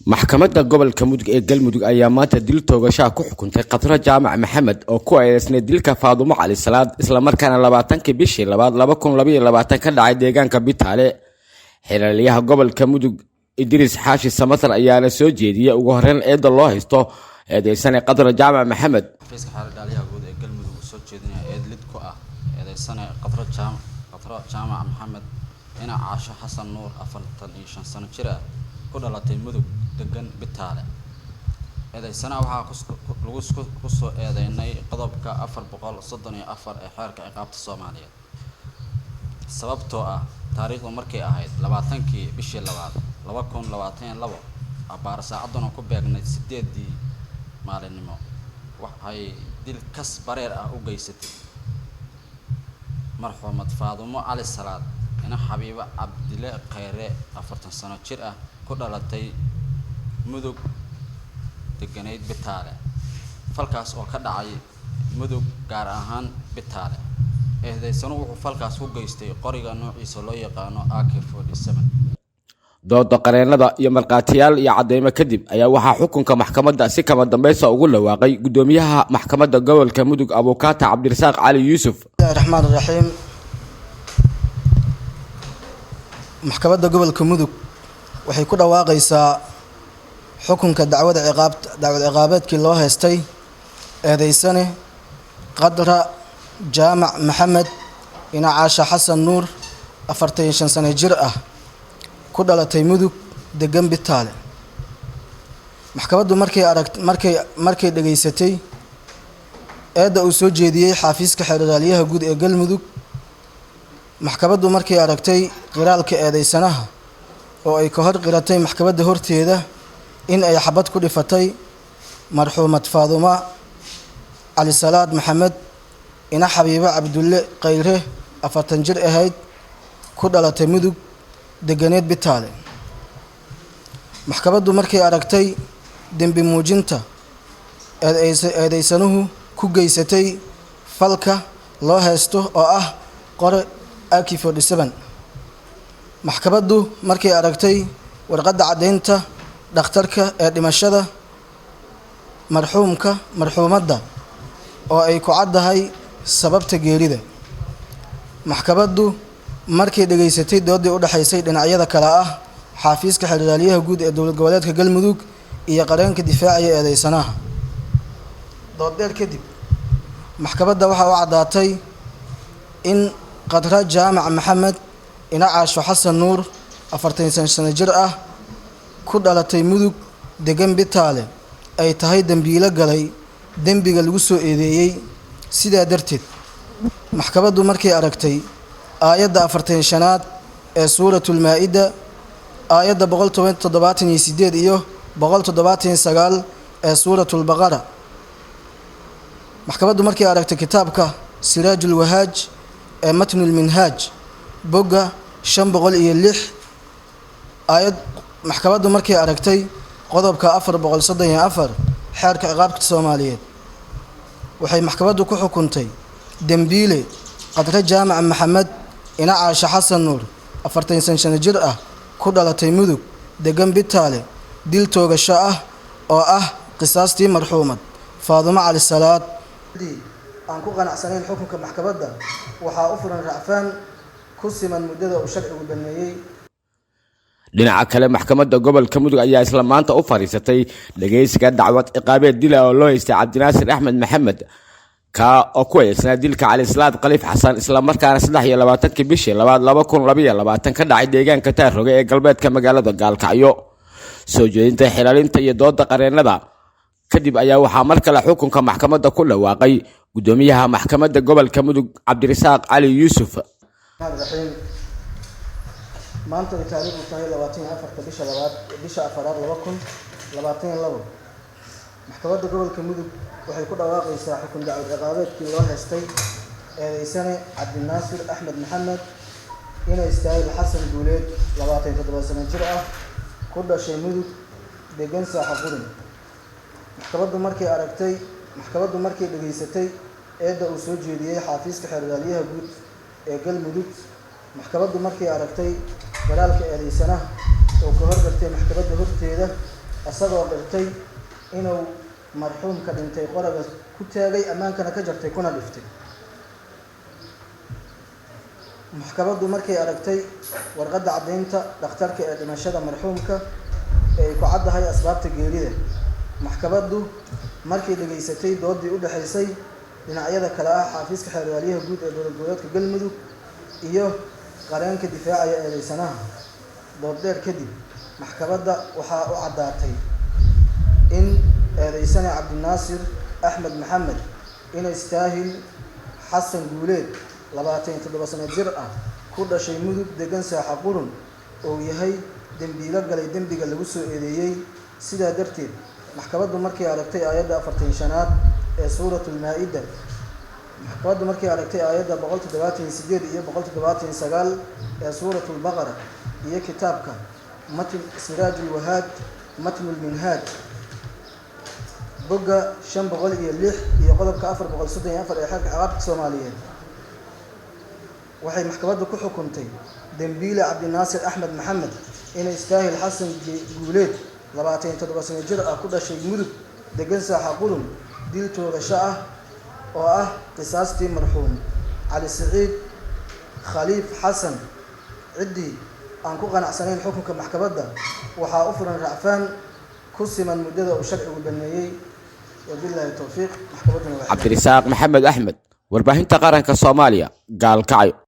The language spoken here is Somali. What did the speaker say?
maxkamadda gobolka mudug ee galmudug ayaa maanta dil toogasho ku xukuntay Qadra Jaamac Maxamed oo ku eedeysnay dilka Faadumo Cali Salaad isla markaana 20 bishii 2022 ka dhacay deegaanka Bitaale. Xilaliyaha gobolka mudug Idris Xaashi Samatar ayaana soo jeediyay ugu horreyn eedo loo haysto eedeysane Qadra Jaamac Maxamed. Xafiiska xilaliyaha guud ee galmudug soo jeedinaya eedlid ku ah eedeysane Qadra Jaamac Maxamed ina Caasho Xasan Nuur 45 sano jir ah ku dhalatay mudug degan Bitaale. eedeysana waxa lagu ku soo eedeynay qodobka 434 ee xeerka ciqaabta Soomaaliyeed sababtoo ah taariikhdu markay ahayd 20kii bishii 2022 abaar saacaduna ku beegnay 8 maalinimo waxay dil kas bareer ah u geysatay marxuumad Faadumo Cali Salaad ina Xabiiba Cabdile Khayre 40 sano jir ah ku dhalatay mudug deganeyd Bitaale. falkaas oo ka dhacay mudug gaar ahaan Bitaale. eedeysanu wuxuu falkaas u geystay qoriga noociisa loo yaqaan AK47. dooda qareenada iyo marqaatiyaal iyo cadeymo kadib ayaa waxa xukunka maxkamadda si kama dambaysa ugu dhawaaqay gudoomiyaha maxkamadda gobolka mudug Abukaata Cabdirasaaq Cali Yuusuf. Raxmaan Raxiim. maxkamadda gobolka mudug waxay ku dhawaaqaysaa xukunka dacwad ciqaabeedkii loo haystay eedeysane Qadra Jaamac Maxamed ina Caasho Xasan Nuur 45 sano jir ah ku dhalatay mudug degan Bitaale. maxkamaddu markay dhageysatay eeda uu soo jeediyay xafiiska xilaliyaha guud ee galmudug. maxkamaddu markay aragtay qiraalka eedeysanaha oo ay ka hor qiratay maxkamadda horteeda in ay xabad ku dhifatay marxuumad Faadumo Cali Salaad Maxamed ina Xabiiba Cabdile Khayre 40 jir ahayd ku dhalatay mudug deganeed Bitaale. maxkamaddu markay aragtay dambi muujinta eedeysanuhu ku geysatay falka loo haysto oo ah qore AK47. maxkamaddu markay aragtay warqadda cadeynta dhakhtarka ee dhimashada marxuumadda oo ay ku caddahay sababta geerida. maxkamaddu markay dhageysatay doodii u dhaxaysay dhinacyada kala ah xafiiska xilaliyaha guud ee dowlad goboleedka galmudug iyo qareenka difaacaya eedeysanaha. doodeed kadib maxkamadda waxa uu cadaatay in Qadra Jaamac Maxamed ina Caasho Xasan Nuur 40 sano jir ah ku dhalatay mudug degan Bitaale ay tahay dambiile galay dambiga lagu soo eedeeyay. sidaa darteed maxkamaddu markay aragtay aayadda 45aad ee suuratul Maa'ida aayadda 178 iyo 179 ee suuratul Baqara. maxkamaddu markay aragtay kitaabka Siraajul Wahaaj ee matnul Minhaaj boga 506 aayad. maxkamaddu markay aragtay qodobka 434 xeerka ciqaabta Soomaaliyeed waxay maxkamaddu ku xukuntay dambiile Qadra Jaamac Maxamed ina Caasho Xasan Nuur 40 sano jir ah ku dhalatay mudug degan Bitaale dil toogasho ah oo ah qisaastii marxuumad Faadumo Cali Salaad. aan ku qanacsanayn xukunka maxkamadda waxa u furan racfaan ku siman muddada uu sharcigu baneeyay. dhinaca kale maxkamadda gobolka mudug ayaa isla maanta u fariisatay dhageysiga dacwad ciqaabeed dil oo loo haystay Cabdinaasir Axmed Maxamed ka oo ku eedeysnaa dilka Cali Salaad Khaliif Xasan isla markaana 23 bishii 2022 ka dhacay deegaanka Taarroge ee galbeedka magaalada Gaalkacyo. soo jeedinta xilaalinta iyo dooda qareenada kadib ayaa waxaa mar kale xukunka maxkamadda ku dhawaaqay gudoomiyaha maxkamadda gobolka mudug Cabdirasaaq Cali Yuusuf. maanta taariikhdu tahay 24 bisha 4 2022 maxkamadda gobolka mudug waxay ku dhawaaqaysaa xukun dacwad ciqaabeedkii loo haystay eedeysane Cabdinaasir Axmed Maxamed ina Istaayil Xasan Duuleed 27 sano jir ah ku dhashay mudug degan Saaxa Qurin. maxkamaddu markay dhageysatay eeda uu soo jeediyay xafiiska xilaliyaha guud ee galmudug. maxkamaddu markay aragtay qoraalka eedeysanaha oo ka hormartay maxkamadda horteeda isagoo qirtay inuu marxuumka dhintay qoraga ku taagay ammaankana ka jartay kuna dhiftay. maxkamaddu markay aragtay warqadda caddaynta dhakhtarka ee dhimashada marxuumka ee ay ku caddahay asbaabta geerida, maxkamaddu markay dhageysatay doodii u dhaxaysay dhinacyada kale ah xafiiska xeerwaaliyaha guud ee dowlad goboleedka Galmudug iyo qareenka difaacaya eedeysanaha, dood dheer kadib maxkamadda waxaa u caddaatay in eedeysane Cabdinaasir Axmed Maxamed inay istaahil xasan guuleed 27 sano jir ah ku dhashay Mudug degan Saaxa Qurun oo yahay dambiilo galay dambiga lagu soo eedeeyay. sidaa darteed maxkamaddu markay aragtay aayadda 45aad ee suuratul Maa'ida, maxkamaddu markay aragtay aayadda 178 iyo 179 ee suuratul Baqara iyo kitaabka matn Siraajul Wahaaj matnul Minhaaj boga 506 iyo qodobka 434 ee xeerka ciqaabta Soomaaliyeed, waxay maxkamaddu ku xukuntay dambiile Cabdinaasir Axmed Maxamed inay istaahil xasan guuleed 27 sano jir ah ku dhashay Mudug degan Saaxa Qurun dil toogasho ah oo ah qisaastii marxuum Cali Saciid Khaliif Xasan. ciddii aan ku qanacsanayn xukunka maxkamadda waxaa u furan racfaan ku siman muddada uu sharcigu baneeyay. wabillahi tawfiiq. maxkamadduna Cabdirasaaq Maxamed Axmed, warbaahinta qaranka Soomaaliya, Gaalkacyo.